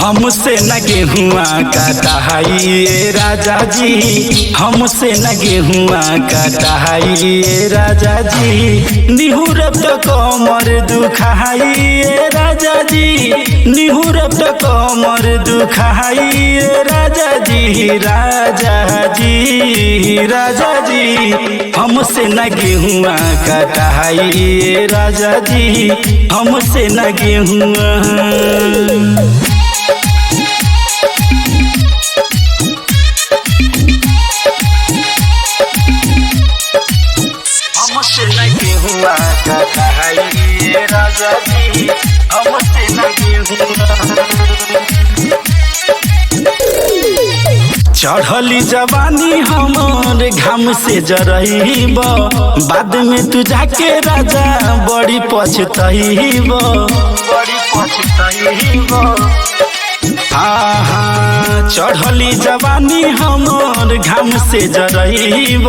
हमसे न गेहुआ काटाइए राजा जी, हमसे न गेहुआ काटाइए राजा जी। निहुरब तो कमर दुखाइए राजा जी, निहुरब तो कमर दुखाइए राजा जी। राजा जी राजा जी, हमसे न गेहुआ काटाइए राजा जी, हमसे न गेहुआ। हमसे न गेहुआ काटाइए राजा जी, हमसे न गेहुआ। चढ़ली जवानी हमर घाम से जरइब, बाद में तू जाके राजा बड़ी पछतइब, बड़ी पछतइब। हाँ चढ़ली जवानी हमर घाम से जरइब,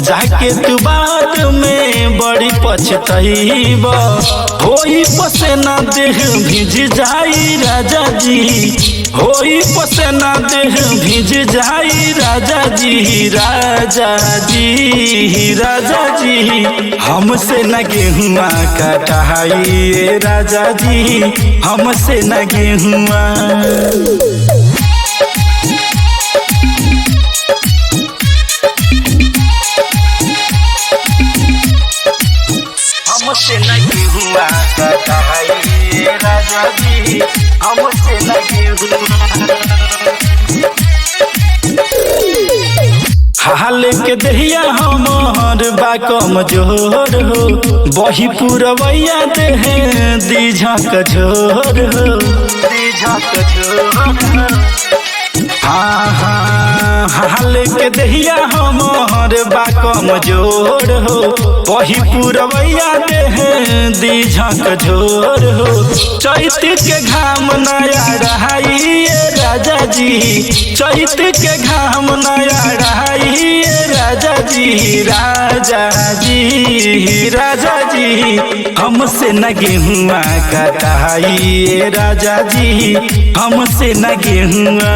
जाके तू बाद में बड़ी पछतइब। होई पसेना देह भिज जाई राजा जी, होई पसेना देह भिज जाई राजा जी। राजा जी राजा जी, हमसे न गेहुआ काटाइए राजा जी, हमसे न गेहुआ। हमसे न गेहुआ काटाइए राजा जी, हमसे न गेहुआ। हाल के दहिया हमर बा कमजोर हो, बही पुरवैया देह दी झकझोर हो, दी झकझोर। हाँ हाल के दहिया हमर बा कमजोर हो, बही पुरवैया देह दी झकझोर हो। चैत के घाम नया रहाइए राजा जी, चैत के घाम नया रहाइए राजा जी। राजा जी राजा जी, हमसे न गेहुआ काटाइए राजा जी, हमसे न गेहुआ।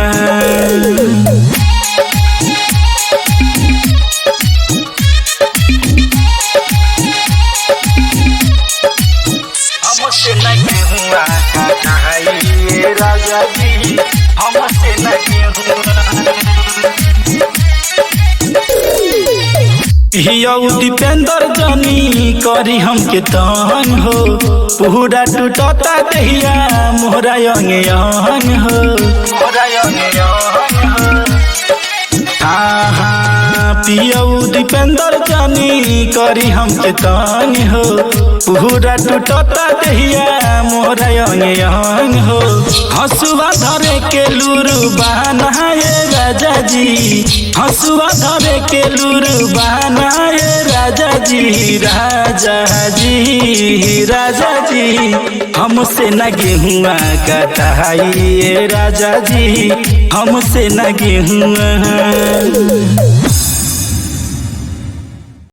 हमसे न गेहुआ काटाइए राजा जी, हमसे न गेहुआ। हियौ दीपेंद्र जानी करी हमके तंग हो, पूरा टूटता दहिया मोहरा अंगे अंग हो, मोहरा अंगे अंग हो। हाँ पियौ दीपेंद्र जानी करी हमके तंग हो, पूरा टूटता दहिया मोहरा अंगे अंग हो। हंसुआ धरे के लूरू बहानाए राजा जी, हंसुआ धरे के लूरू बहानाए राजा जी। राजा जी राजा जी, हमसे न गेहुआ काटाइए राजा जी, हमसे न गेहुआ।